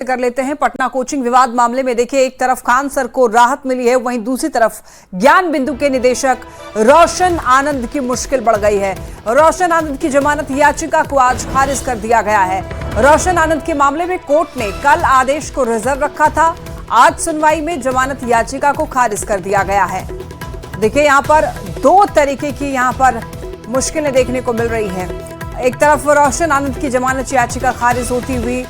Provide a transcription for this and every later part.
कर लेते हैं पटना कोचिंग विवाद मामले में। देखिए, एक तरफ खान सर को राहत मिली है, वहीं दूसरी तरफ ज्ञान बिंदु के निदेशक रोशन आनंद की मुश्किल बढ़ गई है। रोशन आनंद की जमानत याचिका को आज खारिज कर दिया गया है। रोशन आनंद के मामले में कोर्ट ने कल आदेश को रिजर्व रखा था। आज सुनवाई में जमानत याचिका को खारिज कर दिया गया है। देखिए, यहाँ पर दो तरीके की यहाँ पर मुश्किलें देखने को मिल रही है। एक तरफ रोशन आनंद की जमानत याचिका खारिज होती हुई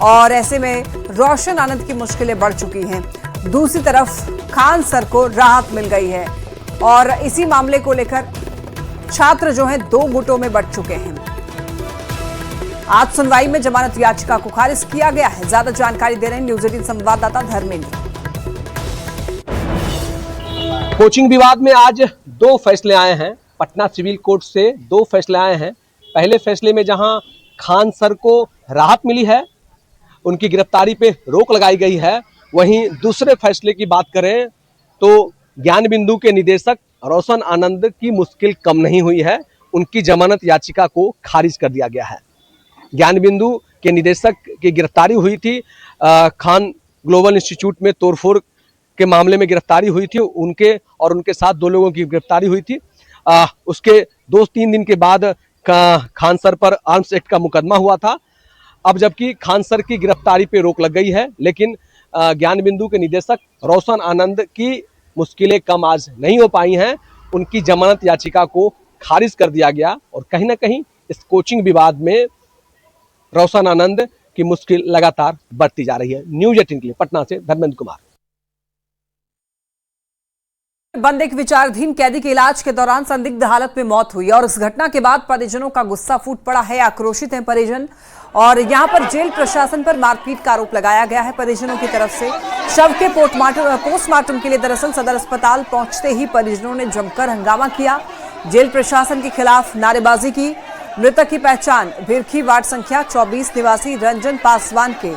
और ऐसे में रोशन आनंद की मुश्किलें बढ़ चुकी हैं। दूसरी तरफ खान सर को राहत मिल गई है और इसी मामले को लेकर छात्र जो हैं दो गुटों में बंट चुके हैं। आज सुनवाई में जमानत याचिका को खारिज किया गया है। ज्यादा जानकारी दे रहे हैं न्यूज 18 संवाददाता धर्मेंद्र। कोचिंग विवाद में आज दो फैसले आए हैं। पटना सिविल कोर्ट से दो फैसले आए हैं। पहले फैसले में जहां खान सर को राहत मिली है, उनकी गिरफ्तारी पे रोक लगाई गई है, वहीं दूसरे फैसले की बात करें तो ज्ञान बिंदु के निदेशक रोशन आनंद की मुश्किल कम नहीं हुई है। उनकी जमानत याचिका को खारिज कर दिया गया है। ज्ञान बिंदु के निदेशक की गिरफ्तारी हुई थी, खान ग्लोबल इंस्टीट्यूट में तोड़फोड़ के मामले में गिरफ्तारी हुई थी। उनके और उनके साथ दो लोगों की गिरफ्तारी हुई थी। उसके 2-3 दिन के बाद खान सर पर आर्म्स एक्ट का मुकदमा हुआ था। अब जबकि खान सर की गिरफ्तारी पे रोक लग गई है, लेकिन ज्ञान बिंदु के निदेशक रोशन आनंद की मुश्किलें कम आज नहीं हो पाई हैं। उनकी जमानत याचिका को खारिज कर दिया गया और कहीं ना कहीं इस कोचिंग विवाद में रोशन आनंद की मुश्किल लगातार बढ़ती जा रही है। न्यूज 18 के लिए पटना से धर्मेंद्र कुमार। बंद एक विचाराधीन कैदी के इलाज के दौरान संदिग्ध हालत में मौत हुई और इस घटना के बाद परिजनों का गुस्सा फूट पड़ा है। आक्रोशित हैं परिजन और यहां पर जेल प्रशासन पर मारपीट का आरोप लगाया गया है परिजनों की तरफ से। शव के पोस्टमार्टम के लिए दरअसल सदर अस्पताल पहुंचते ही परिजनों ने जमकर हंगामा किया, जेल प्रशासन के खिलाफ नारेबाजी की। मृतक की पहचान भिरखी वार्ड संख्या 24 निवासी रंजन पासवान के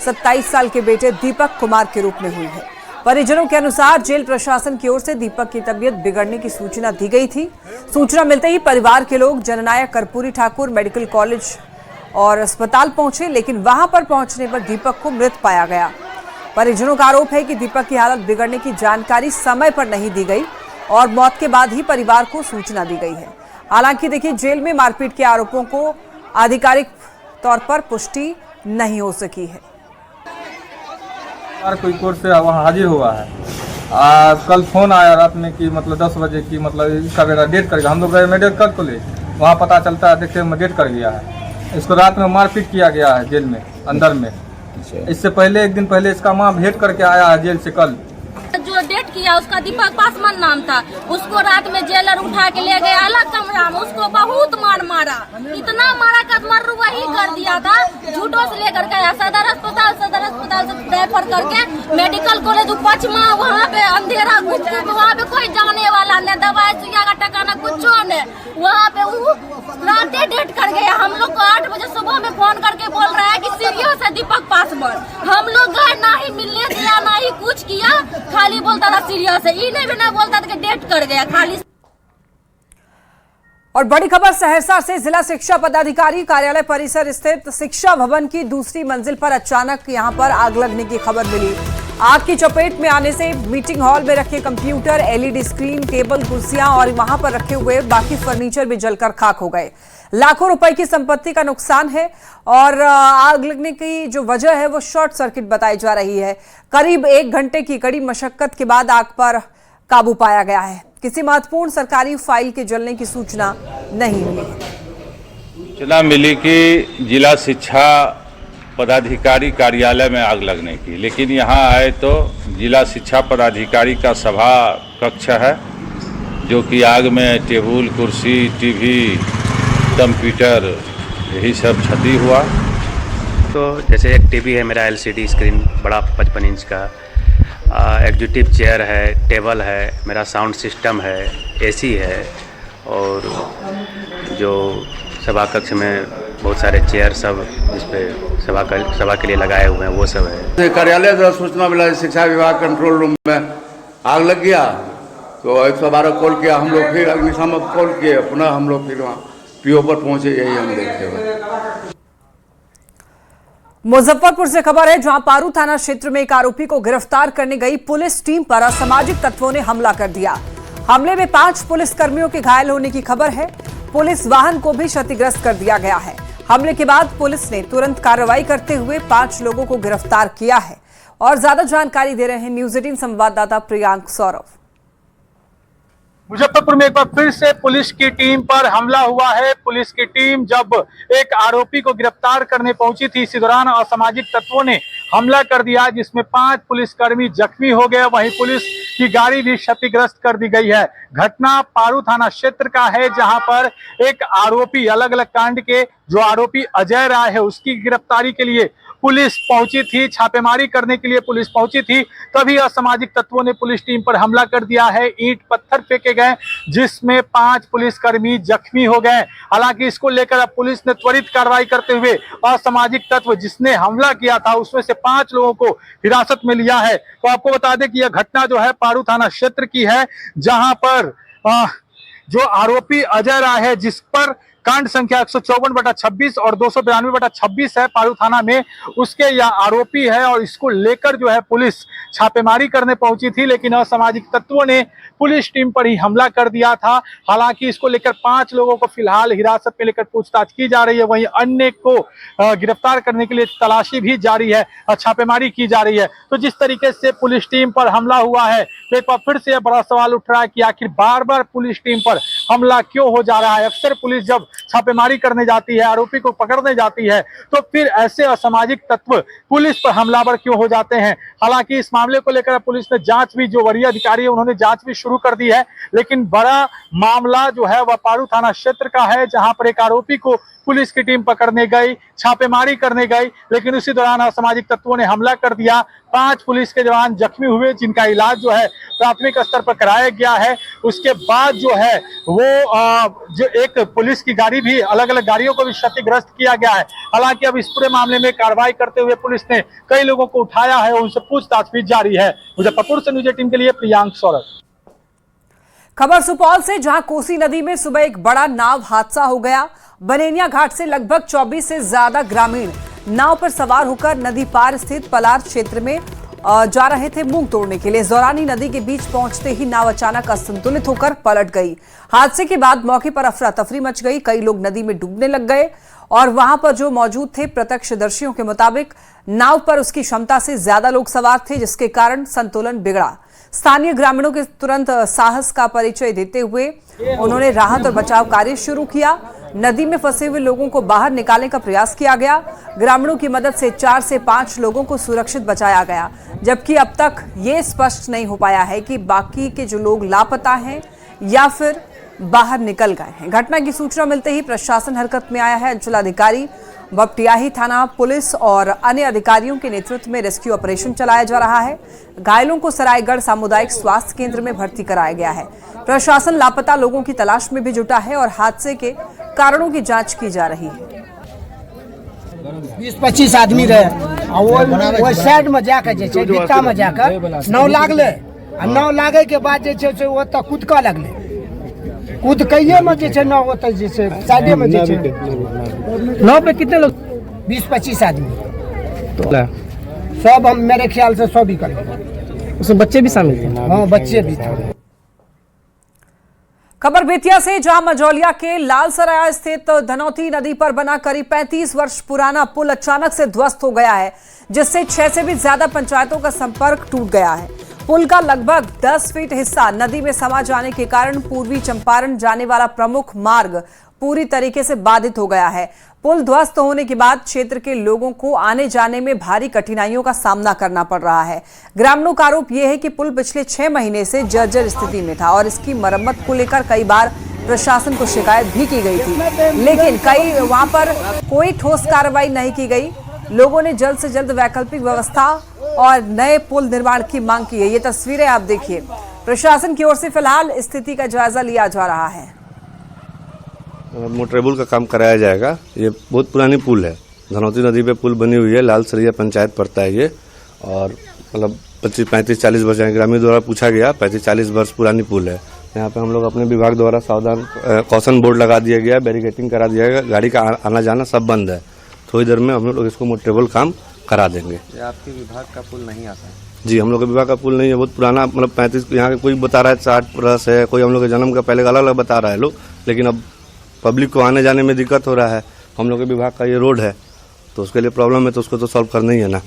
27 साल के बेटे दीपक कुमार के रूप में हुई है। परिजनों के अनुसार जेल प्रशासन की ओर से दीपक की तबीयत बिगड़ने की सूचना दी गई थी। सूचना मिलते ही परिवार के लोग जननायक कर्पूरी ठाकुर मेडिकल कॉलेज और अस्पताल पहुंचे, लेकिन वहां पर पहुंचने पर दीपक को मृत पाया गया। परिजनों का आरोप है कि दीपक की हालत बिगड़ने की जानकारी समय पर नहीं दी गई और मौत के बाद ही परिवार को सूचना दी गई है। हालांकि देखिए, जेल में मारपीट के आरोपों को आधिकारिक तौर पर पुष्टि नहीं हो सकी है। कोई कोर्ट से वहाँ हाजिर हुआ है। कल फोन आया रात में कि मतलब 10 बजे की मतलब इसका बेटा डेट कर गया। हम लोग गए मेडिकल कॉलेज, वहाँ पता चलता है देखते हैं डेट कर गया है। इसको रात में मारपीट किया गया है जेल में अंदर में। इससे पहले एक दिन पहले इसका माँ भेंट करके आया है जेल से। कल जो डेट किया उसका दीपक पासवान नाम था, उसको रात में जेलर उठा के ले गया अलग कमरा में। उसको बहुत मारा, इतना मारा कि मर्रू वही कर दिया था। झूठों से लेकर गया सदर अस्पताल से रेफर करके मेडिकल कॉलेज पचमा, वहाँ पे अंधेरा गुपचुप, वहाँ पे कोई जाने वाला नहीं, दवाई सुइया का टकाना कुछ नहीं। वहाँ पे वो रातें डेट कर गया। हम लोग को 8 बजे सुबह में फोन करके बोल रहा है कि सीरियस है दीपक पासवान। हम लोग गए, ना ही मिलने दिया ना ही कुछ किया, खाली बोलता था सीरियस है। इन्हें भी ना बोलता था कि डेट कर गया खाली। और बड़ी खबर सहरसा से, जिला शिक्षा पदाधिकारी कार्यालय परिसर स्थित शिक्षा भवन की दूसरी मंजिल पर अचानक यहां पर आग लगने की खबर मिली। आग की चपेट में आने से मीटिंग हॉल में रखे कंप्यूटर, एलईडी स्क्रीन, टेबल, कुर्सियां और वहां पर रखे हुए बाकी फर्नीचर भी जलकर खाक हो गए। लाखों रुपए की संपत्ति का नुकसान है और आग लगने की जो वजह है वो शॉर्ट सर्किट बताई जा रही है। करीब 1 घंटे की कड़ी मशक्कत के बाद आग पर काबू पाया गया है। किसी महत्वपूर्ण सरकारी फाइल के जलने की सूचना नहीं मिली है। सूचना मिली कि जिला शिक्षा पदाधिकारी कार्यालय में आग लगने की, लेकिन यहाँ आए तो जिला शिक्षा पदाधिकारी का सभा कक्ष है, जो कि आग में टेबल, कुर्सी, टीवी, कंप्यूटर यही सब क्षति हुआ। तो जैसे एक टीवी है मेरा, एलसीडी स्क्रीन बड़ा 55 इंच का, एग्जीक्यूटिव चेयर है, टेबल है, मेरा साउंड सिस्टम है, एसी है और जो सभा कक्ष में बहुत सारे चेयर सब जिस पे सभा के लिए लगाए हुए हैं वो सब है। कार्यालय से सूचना मिला शिक्षा विभाग कंट्रोल रूम में आग लग गया, तो 112 कॉल किया। हम लोग फिर अग्निशामक कॉल किए, पुनः हम लोग फिर वहाँ पीओ पर पहुँचे। यही हम देखते हुए मुजफ्फरपुर से खबर है, जहां पारू थाना क्षेत्र में एक आरोपी को गिरफ्तार करने गई पुलिस टीम पर असामाजिक तत्वों ने हमला कर दिया। हमले में 5 पुलिसकर्मियों के घायल होने की खबर है। पुलिस वाहन को भी क्षतिग्रस्त कर दिया गया है। हमले के बाद पुलिस ने तुरंत कार्रवाई करते हुए 5 लोगों को गिरफ्तार किया है। और ज्यादा जानकारी दे रहे हैं न्यूज 18 संवाददाता प्रियांक सौरभ। मुजफ्फरपुर में एक बार फिर से पुलिस की टीम पर हमला हुआ है। पुलिस की टीम जब एक आरोपी को गिरफ्तार करने पहुंची थी, इसी दौरान असामाजिक तत्वों ने हमला कर दिया, जिसमें 5 पुलिसकर्मी जख्मी हो गए। वहीं पुलिस की गाड़ी भी क्षतिग्रस्त कर दी गई है। घटना पारू थाना क्षेत्र का है, जहां पर एक आरोपी, अलग अलग कांड के जो आरोपी अजय राय है, उसकी गिरफ्तारी के लिए पुलिस पहुंची थी, छापेमारी करने के लिए पुलिस पहुंची थी। तभी असामाजिक तत्वों ने पुलिस टीम पर हमला कर दिया है। ईंट पत्थर फेंके गए, जिसमें 5 पुलिसकर्मी जख्मी हो गए। हालांकि इसको लेकर अब पुलिस ने त्वरित कार्रवाई करते हुए असामाजिक तत्व जिसने हमला किया था, उसमें से 5 लोगों को हिरासत में लिया है। तो आपको बता दें कि यह घटना जो है पारू थाना क्षेत्र की है, जहां पर जो आरोपी अजय राय है, जिस पर कांड संख्या 154/26 और 292/26 है पारू थाना में, उसके यह आरोपी है। और इसको लेकर जो है पुलिस छापेमारी करने पहुंची थी, लेकिन असामाजिक तत्वों ने पुलिस टीम पर ही हमला कर दिया था। हालांकि इसको लेकर 5 लोगों को फिलहाल हिरासत में लेकर पूछताछ की जा रही है। वहीं अन्य को गिरफ्तार करने के लिए तलाशी भी जारी है और छापेमारी की जा रही है। तो जिस तरीके से पुलिस टीम पर हमला हुआ है, तो एक बार फिर से बड़ा सवाल उठ रहा है कि आखिर बार बार पुलिस टीम पर हमला क्यों हो जा रहा है। अक्सर पुलिस जब छापेमारी करने जाती है, आरोपी को पकड़ने जाती है, तो फिर ऐसे असामाजिक तत्व पुलिस पर हमलावर क्यों हो जाते हैं। हालांकि इस मामले को लेकर पुलिस ने जांच भी, जो वरीय अधिकारी है उन्होंने जांच भी शुरू कर दी है। लेकिन बड़ा मामला जो है वह पारू थाना क्षेत्र का है, जहां पर एक आरोपी को पुलिस की टीम पकड़ने गई, छापेमारी करने गई, लेकिन उसी दौरान असामाजिक तत्वों ने हमला कर दिया। 5 पुलिस के जवान जख्मी हुए, जिनका इलाज जो है प्राथमिक स्तर पर कराया गया है। उसके बाद जो है वो जो एक पुलिस की गाड़ी भी, अलग अलग गाड़ियों को भी क्षतिग्रस्त किया गया है। हालांकि अब इस पूरे मामले में कार्रवाई करते हुए पुलिस ने कई लोगों को उठाया है, उनसे पूछताछ भी जारी है। मुजफ्फरपुर से न्यूज 18 के लिए प्रियांक सौरभ। खबर सुपौल से, जहां कोसी नदी में सुबह एक बड़ा नाव हादसा हो गया। बनेनिया घाट से लगभग 24 से ज्यादा ग्रामीण नाव पर सवार होकर नदी पार स्थित पलार क्षेत्र में जा रहे थे मूंग तोड़ने के लिए। जौरानी नदी के बीच पहुंचते ही नाव अचानक असंतुलित होकर पलट गई। हादसे के बाद मौके पर अफरा तफरी मच गई। कई लोग नदी में डूबने लग गए और वहां पर जो मौजूद थे प्रत्यक्षदर्शियों के मुताबिक नाव पर उसकी क्षमता से ज्यादा लोग सवार थे, जिसके कारण संतुलन बिगड़ा। स्थानीय ग्रामीणों के तुरंत साहस का परिचय देते हुए उन्होंने राहत और बचाव कार्य शुरू किया। नदी में फंसे हुए लोगों को बाहर निकालने का प्रयास किया गया। ग्रामीणों की मदद से 4 से 5 लोगों को सुरक्षित बचाया गया, जबकि अब तक ये स्पष्ट नहीं हो पाया है कि बाकी के जो लोग लापता हैं या फिर बाहर निकल गए हैं। घटना की सूचना मिलते ही प्रशासन हरकत में आया है। अंचलाधिकारी बपटियाही थाना पुलिस और अन्य अधिकारियों के नेतृत्व में रेस्क्यू ऑपरेशन चलाया जा रहा है। घायलों को सरायगढ़ सामुदायिक स्वास्थ्य केंद्र में भर्ती कराया गया है। प्रशासन लापता लोगों की तलाश में भी जुटा है और हादसे के कारणों की जांच की जा रही है। 20-25 आदमी रहे, वो साइड में जाकर डिक्का में जाकर नाव लागले। नाव लागे के बाद ओतऽ कूदका लगले। कूदकइये में नाव ओतऽ साइडे में नाव पे कितने लोग? 20-25 आदमी तो सब, हम मेरे ख्याल से 100 भी करेंगे। उसमें बच्चे भी शामिल थे? हाँ, बच्चे भी थे। खबर बेतिया से, जहां मझौलिया के लालसराय स्थित धनौती नदी पर बना करीब 35 वर्ष पुराना पुल अचानक से ध्वस्त हो गया है, जिससे 6 से भी ज्यादा पंचायतों का संपर्क टूट गया है। पुल का लगभग 10 फीट हिस्सा नदी में समा जाने के कारण पूर्वी चंपारण जाने वाला प्रमुख मार्ग पूरी तरीके से बाधित हो गया है। पुल ध्वस्त होने के बाद क्षेत्र के लोगों को आने जाने में भारी कठिनाइयों का सामना करना पड़ रहा है। ग्रामीणों का आरोप यह है कि पुल पिछले 6 महीने से जर्जर स्थिति में था और इसकी मरम्मत को लेकर कई बार प्रशासन को शिकायत भी की गई थी, लेकिन वहां पर कोई ठोस कार्रवाई नहीं की गई। लोगों ने जल्द से जल्द वैकल्पिक व्यवस्था और नए पुल निर्माण की मांग की है। ये तस्वीरें आप देखिए। प्रशासन की ओर से फिलहाल स्थिति का जायजा लिया जा रहा है। मोटरेबल का काम कराया जाएगा। ये बहुत पुरानी पुल है, धनौती नदी पे पुल बनी हुई है। लालसरिया पंचायत पड़ता है ये, और मतलब 25-35-40 वर्ष, ग्रामीण द्वारा पूछा गया 35-40 वर्ष पुरानी पुल है। यहाँ पे हम लोग अपने विभाग द्वारा सावधान कॉशन बोर्ड लगा दिया गया, बैरिकेटिंग करा दिया गया, गाड़ी का आना जाना सब बंद है। थोड़ी देर में हम लोग इसको मोटरेबल काम करा देंगे। आपके विभाग का पुल नहीं आता है? जी, हम लोग के विभाग का पुल नहीं है, बहुत पुराना, मतलब 35, यहाँ के कोई बता रहा है 60 वर्ष है, कोई हम लोग के जन्म का पहले अलग अलग बता रहा है लोग, लेकिन अब पब्लिक को आने जाने में दिक्कत हो रहा है। हम लोग के विभाग का ये रोड है तो उसके लिए प्रॉब्लम है, तो उसको तो सॉल्व करना ही है ना।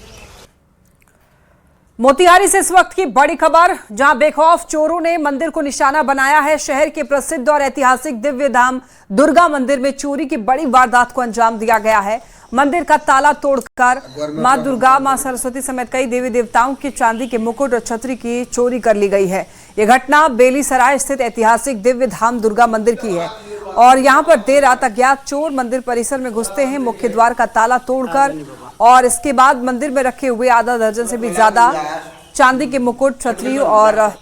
मोतिहारी से इस वक्त की बड़ी खबर, जहां बेखौफ चोरों ने मंदिर को निशाना बनाया है। शहर के प्रसिद्ध और ऐतिहासिक दिव्य धाम दुर्गा मंदिर में चोरी की बड़ी वारदात को अंजाम दिया गया है। मंदिर का ताला तोड़कर मां दुर्गा, मां सरस्वती समेत कई देवी देवताओं की चांदी के मुकुट और छतरी की चोरी कर ली गई है। यह घटना बेलीसराय स्थित ऐतिहासिक दिव्य धाम दुर्गा मंदिर की है और यहां पर देर रात अज्ञात चोर मंदिर परिसर में घुसते हैं, मुख्य द्वार का ताला तोड़कर और इसके बाद मंदिर में रखे हुए आधा दर्जन से भी ज्यादा चांदी के मुकुट, छतरी और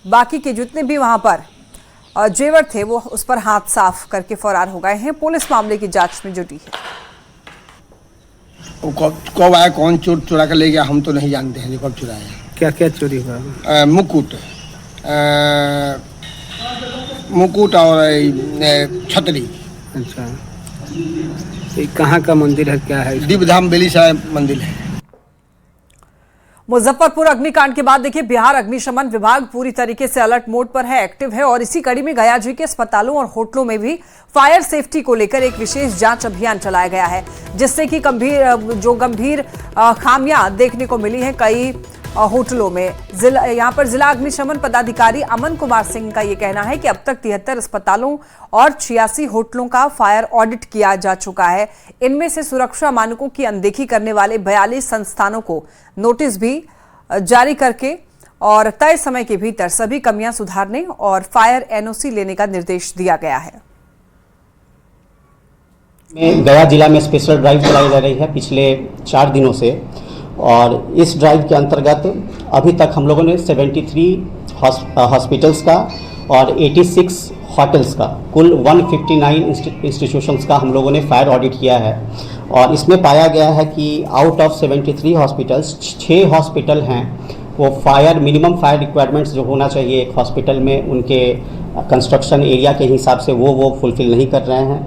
बाकी के जितने भी वहां पर जेवर थे वो उस पर हाथ साफ करके फरार हो गए हैं। पुलिस मामले की जांच में जुटी है। कब आया, कौन चोर चुरा कर ले गया, हम तो नहीं जानते हैं कब चुराया। क्या क्या चोरी हुआ? मुकुट और छतरी। अच्छा, कहाँ का मंदिर है, क्या है? दिव्य धाम बेलीसराय मंदिर है। मुजफ्फरपुर अग्निकांड के बाद देखिए बिहार अग्निशमन विभाग पूरी तरीके से अलर्ट मोड पर है, एक्टिव है और इसी कड़ी में गया जी के अस्पतालों और होटलों में भी फायर सेफ्टी को लेकर एक विशेष जांच अभियान चलाया गया है, जिससे कि गंभीर खामियां देखने को मिली हैं कई होटलों में। यहाँ पर जिला अग्निशमन पदाधिकारी अमन कुमार सिंह का ये कहना है कि अब तक 73 अस्पतालों और 86 होटलों का फायर ऑडिट किया जा चुका है। इनमें से सुरक्षा मानकों की अनदेखी करने वाले 42 संस्थानों को नोटिस भी जारी करके और तय समय के भीतर सभी कमियां सुधारने और फायर एनओसी लेने का निर्देश दिया गया है। गया जिला में स्पेशल ड्राइव चलाई जा रही है पिछले 4 दिनों से और इस ड्राइव के अंतर्गत अभी तक हम लोगों ने 73 हॉस्पिटल्स का और 86 होटल्स का कुल 159 इंस्टीट्यूशंस का हम लोगों ने फायर ऑडिट किया है और इसमें पाया गया है कि आउट ऑफ 73 हॉस्पिटल्स 6 हॉस्पिटल हैं वो फायर मिनिमम फायर रिक्वायरमेंट्स जो होना चाहिए एक हॉस्पिटल में उनके कंस्ट्रक्शन एरिया के हिसाब से वो फुलफिल नहीं कर रहे हैं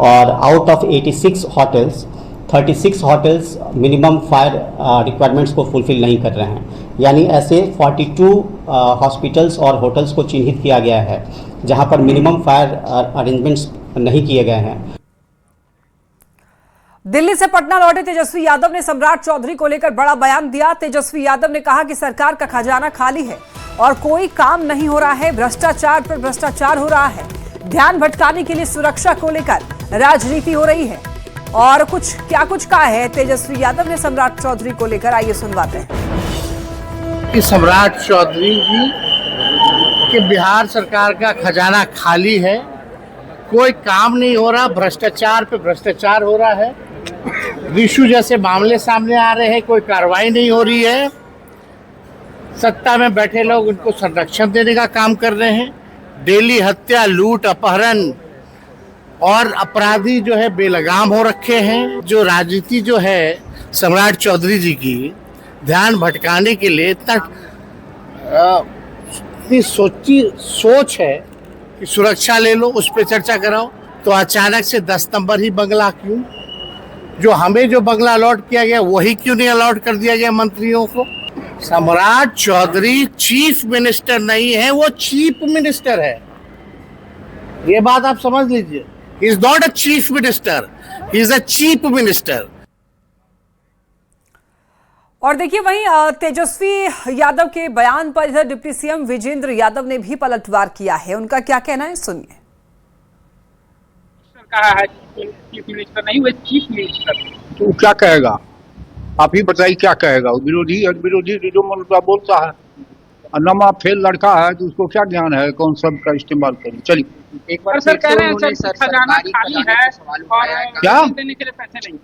और out of 86 hotels 36 hotels minimum fire requirements को फुलफिल नहीं कर रहे हैं, यानी ऐसे 42 हॉस्पिटल्स और होटल्स को चिन्हित किया गया है जहां पर मिनिमम फायर अरेंजमेंट्स नहीं किए गए हैं। दिल्ली से पटना लौटे तेजस्वी यादव ने सम्राट चौधरी को लेकर बड़ा बयान दिया। तेजस्वी यादव ने कहा कि सरकार का खजाना खाली है और कोई काम नहीं हो रहा है, भ्रष्टाचार पर भ्रष्टाचार हो रहा है, ध्यान भटकाने के लिए सुरक्षा को लेकर राजनीति हो रही है और कुछ कहा है तेजस्वी यादव ने सम्राट चौधरी को लेकर, आइए सुनवाते हैं। कि सम्राट चौधरी जी कि बिहार सरकार का खजाना खाली है, कोई काम नहीं हो रहा, भ्रष्टाचार पे भ्रष्टाचार हो रहा है, विशु जैसे मामले सामने आ रहे हैं, कोई कार्रवाई नहीं हो रही है, सत्ता में बैठे लोग उनको संरक्षण देने का काम कर रहे हैं, डेली हत्या, लूट, अपहरण और अपराधी जो है बेलगाम हो रखे हैं। जो राजनीति जो है सम्राट चौधरी जी की ध्यान भटकाने के लिए इतनी सोच है कि सुरक्षा ले लो, उस पर चर्चा कराओ, तो अचानक से 10 नंबर ही बंगला क्यों? जो हमें जो बंगला अलॉट किया गया वही क्यों नहीं अलॉट कर दिया गया मंत्रियों को? सम्राट चौधरी चीफ मिनिस्टर नहीं है, वो चीफ मिनिस्टर है, ये बात आप समझ लीजिए। He is not a chief minister, he is a chief minister. और देखिए वहीं तेजस्वी यादव के बयान पर इधर डिप्टी सीएम विजेंद्र यादव ने भी पलटवार किया है, उनका क्या कहना है सुनिए। कहा है चीफ मिनिस्टर नहीं हुए, चीफ मिनिस्टर, तो क्या कहेगा? आप ही बताइए क्या कहेगा? विरोधी जो मतलब बोलता है, नमा फेल लड़का है तो उसको क्या ज्ञान है कौन शब्द का इस्तेमाल करें। चलिए एक बार सर कह रहे हैं सर खजाना खाली है और क्या देने के लिए पैसे नहीं,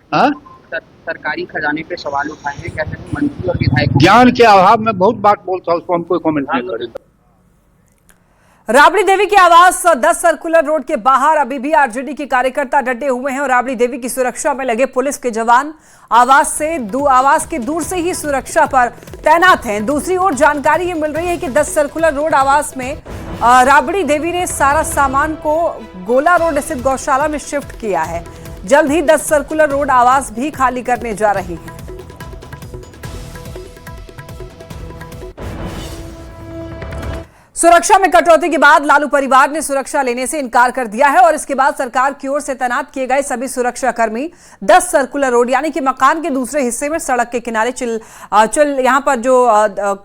सरकारी खजाने पे सवाल उठाए हैं, कहते हैं मंत्री और विधायक ज्ञान के अभाव में बहुत बात बोलता है, उसको हम कोई कमेंट नहीं करेंगे। राबड़ी देवी के आवास 10 सर्कुलर रोड के बाहर अभी भी आरजेडी के कार्यकर्ता डटे हुए हैं और राबड़ी देवी की सुरक्षा में लगे पुलिस के जवान आवास के दूर से ही सुरक्षा पर तैनात हैं। दूसरी ओर जानकारी ये मिल रही है कि 10 सर्कुलर रोड आवास में राबड़ी देवी ने सारा सामान को गोला रोड स्थित गौशाला में शिफ्ट किया है, जल्द ही 10 सर्कुलर रोड आवास भी खाली करने जा रही है। सुरक्षा में कटौती के बाद लालू परिवार ने सुरक्षा लेने से इनकार कर दिया है और इसके बाद सरकार की ओर से तैनात किए गए सभी सुरक्षाकर्मी 10 सर्कुलर रोड यानी कि मकान के दूसरे हिस्से में सड़क के किनारे यहां पर जो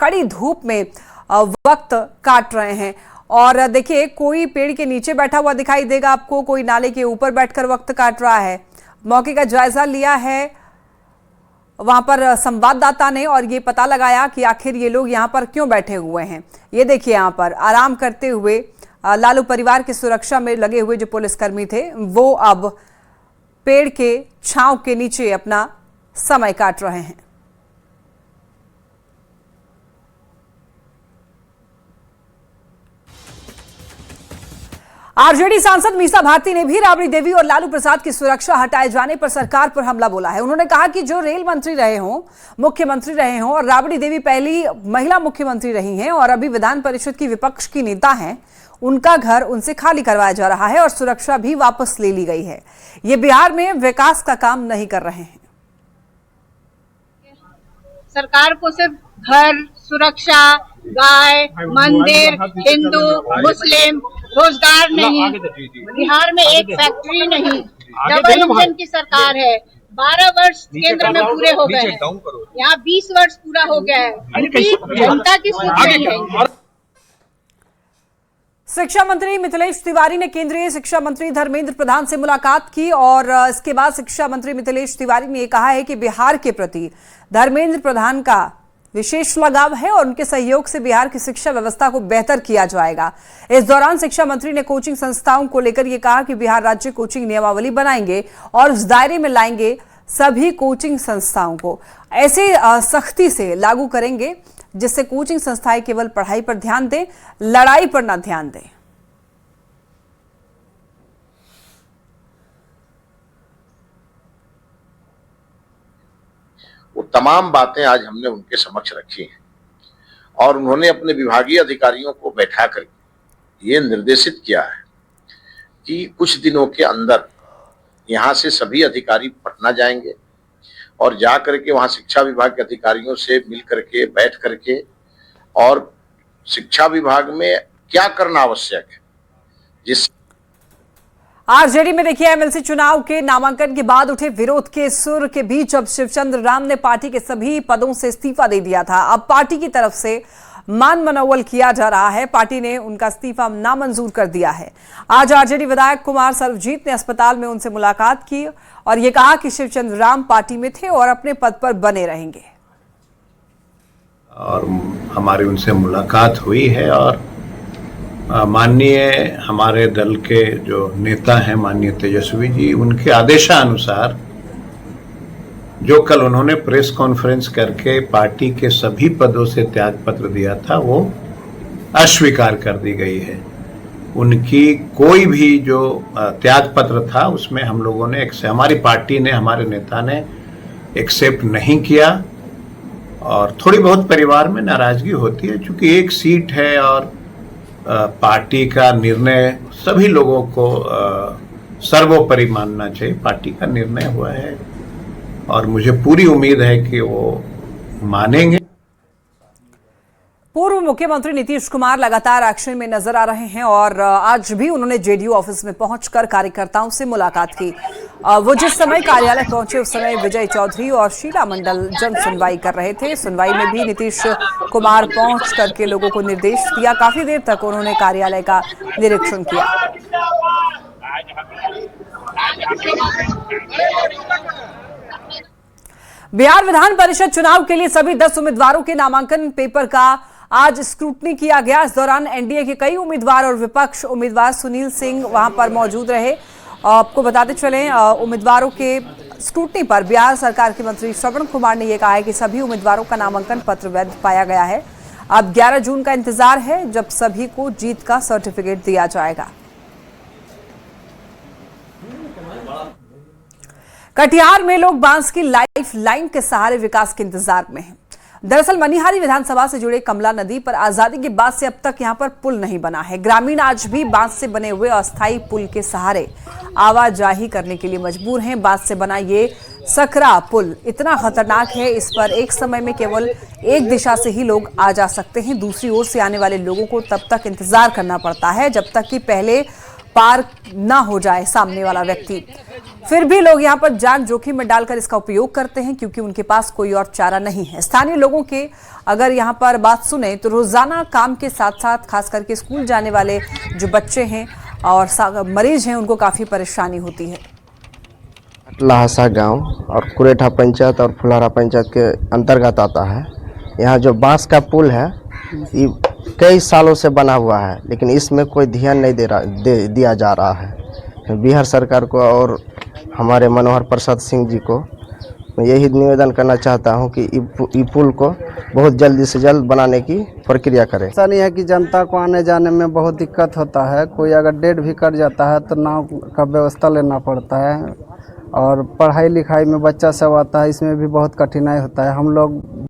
कड़ी धूप में वक्त काट रहे हैं। और देखिए, कोई पेड़ के नीचे बैठा हुआ दिखाई देगा आपको, कोई नाले के ऊपर बैठकर वक्त काट रहा है। मौके का जायजा लिया है वहां पर संवाददाता ने और ये पता लगाया कि आखिर ये लोग यहाँ पर क्यों बैठे हुए हैं। ये देखिए, यहाँ पर आराम करते हुए लालू परिवार की सुरक्षा में लगे हुए जो पुलिसकर्मी थे वो अब पेड़ के छांव के नीचे अपना समय काट रहे हैं। आरजेडी सांसद मीसा भारती ने भी राबड़ी देवी और लालू प्रसाद की सुरक्षा हटाए जाने पर सरकार पर हमला बोला है। उन्होंने कहा कि जो रेल मंत्री रहे हों, मुख्यमंत्री रहे हों और राबड़ी देवी पहली महिला मुख्यमंत्री रही हैं और अभी विधान परिषद की विपक्ष की नेता हैं, उनका घर उनसे खाली करवाया जा रहा है और सुरक्षा भी वापस ले ली गई है। ये बिहार में विकास का काम नहीं कर रहे हैं। सरकार को सिर्फ घर, सुरक्षा, गाय, मंदिर, हिंदू, मुस्लिम, रोजगार नहीं, बिहार में एक फैक्ट्री नहीं, डबल इंजन की सरकार है। 12 वर्ष केंद्र में पूरे हो गए हैं, यहाँ 20 वर्ष पूरा हो गया है। जनता की सोच नहीं है। शिक्षा मंत्री मिथिलेश तिवारी ने केंद्रीय शिक्षा मंत्री धर्मेंद्र प्रधान से मुलाकात की और इसके बाद शिक्षा मंत्री मिथिलेश तिवारी ने कहा है कि बिहार के प्रति धर्मेंद्र प्रधान का विशेष लगाव है और उनके सहयोग से बिहार की शिक्षा व्यवस्था को बेहतर किया जाएगा। इस दौरान शिक्षा मंत्री ने कोचिंग संस्थाओं को लेकर यह कहा कि बिहार राज्य कोचिंग नियमावली बनाएंगे और उस दायरे में लाएंगे सभी कोचिंग संस्थाओं को, ऐसे सख्ती से लागू करेंगे जिससे कोचिंग संस्थाएं केवल पढ़ाई पर ध्यान दें, लड़ाई पर न ध्यान दें। वो तमाम बातें आज हमने उनके समक्ष रखी हैं और उन्होंने अपने विभागीय अधिकारियों को बैठा कर ये निर्देशित किया है कि कुछ दिनों के अंदर यहाँ से सभी अधिकारी पटना जाएंगे और जा करके वहाँ शिक्षा विभाग के अधिकारियों से मिल करके बैठ करके और शिक्षा विभाग में क्या करना आवश्यक है। जिस आरजेडी में देखिए, एमएलसी चुनाव के नामांकन के बाद उठे विरोध के सुर के बीच अब शिवचंद्र राम ने पार्टी के सभी पदों से इस्तीफा दे दिया था। अब पार्टी की तरफ से मान मनोवल किया जा रहा है। पार्टी ने उनका इस्तीफा नामंजूर कर दिया है। आज आरजेडी विधायक कुमार सर्वजीत ने अस्पताल में उनसे मुलाकात की और ये कहा कि शिवचंद्र राम पार्टी में थे और अपने पद पर बने रहेंगे। और हमारी उनसे मुलाकात हुई है और माननीय हमारे दल के जो नेता हैं माननीय तेजस्वी जी, उनके आदेशानुसार जो कल उन्होंने प्रेस कॉन्फ्रेंस करके पार्टी के सभी पदों से त्यागपत्र दिया था वो अस्वीकार कर दी गई है। उनकी कोई भी जो त्यागपत्र था उसमें हम लोगों ने हमारी पार्टी ने, हमारे नेता ने एक्सेप्ट नहीं किया और थोड़ी बहुत परिवार में नाराजगी होती है क्योंकि एक सीट है और पार्टी का निर्णय सभी लोगों को सर्वोपरि मानना चाहिए। पार्टी का निर्णय हुआ है और मुझे पूरी उम्मीद है कि वो मानेंगे। पूर्व मुख्यमंत्री नीतीश कुमार लगातार एक्शन में नजर आ रहे हैं और आज भी उन्होंने जेडीयू ऑफिस में पहुंचकर कार्यकर्ताओं से मुलाकात की। वो जिस समय कार्यालय पहुंचे उस समय विजय चौधरी और शीला मंडल जन सुनवाई कर रहे थे। सुनवाई में भी नीतीश कुमार पहुंच करके लोगों को निर्देश दिया। काफी देर तक उन्होंने कार्यालय का निरीक्षण किया। बिहार विधान परिषद चुनाव के लिए सभी 10 उम्मीदवारों के नामांकन पेपर का आज स्क्रूटनी किया गया। इस दौरान एनडीए के कई उम्मीदवार और विपक्ष उम्मीदवार सुनील सिंह वहां पर मौजूद रहे। आपको बताते चलें, उम्मीदवारों के स्क्रूटनी पर बिहार सरकार के मंत्री श्रवण कुमार ने यह कहा है कि सभी उम्मीदवारों का नामांकन पत्र वैध पाया गया है। अब 11 जून का इंतजार है जब सभी को जीत का सर्टिफिकेट दिया जाएगा। कटिहार में लोग बांस की लाइफ लाइन के सहारे विकास के इंतजार में हैं। दरअसल मनिहारी विधानसभा से जुड़े कमला नदी पर आजादी के बाद से अब तक यहां पर पुल नहीं बना है। ग्रामीण आज भी बांस से बने हुए अस्थायी पुल के सहारे आवाजाही करने के लिए मजबूर हैं। बांस से बना ये सकरा पुल इतना खतरनाक है, इस पर एक समय में केवल एक दिशा से ही लोग आ जा सकते हैं। दूसरी ओर से आने वाले लोगों को तब तक इंतजार करना पड़ता है जब तक कि पहले पार ना हो जाए सामने वाला व्यक्ति। फिर भी लोग यहां पर जान जोखिम में डालकर इसका उपयोग करते हैं क्योंकि उनके पास कोई और चारा नहीं है। स्थानीय लोगों के अगर यहां पर बात सुने तो रोजाना काम के साथ साथ खास करके स्कूल जाने वाले जो बच्चे हैं और मरीज हैं उनको काफी परेशानी होती है। लहासा गांव और कुरेठा पंचायत और फुलारा पंचायत के अंतर्गत आता है। यहाँ जो बांस का पुल है ये कई सालों से बना हुआ है, लेकिन इसमें कोई ध्यान नहीं दिया जा रहा है। बिहार सरकार को और हमारे मनोहर प्रसाद सिंह जी को मैं यही निवेदन करना चाहता हूं कि ई पुल को बहुत जल्दी से जल्द बनाने की प्रक्रिया करें। ऐसा नहीं है कि जनता को आने जाने में बहुत दिक्कत होता है, कोई अगर डेट भी कर जाता है तो नाव का व्यवस्था लेना पड़ता है और पढ़ाई लिखाई में बच्चा सब आता है, इसमें भी बहुत कठिनाई होता है। हम लोग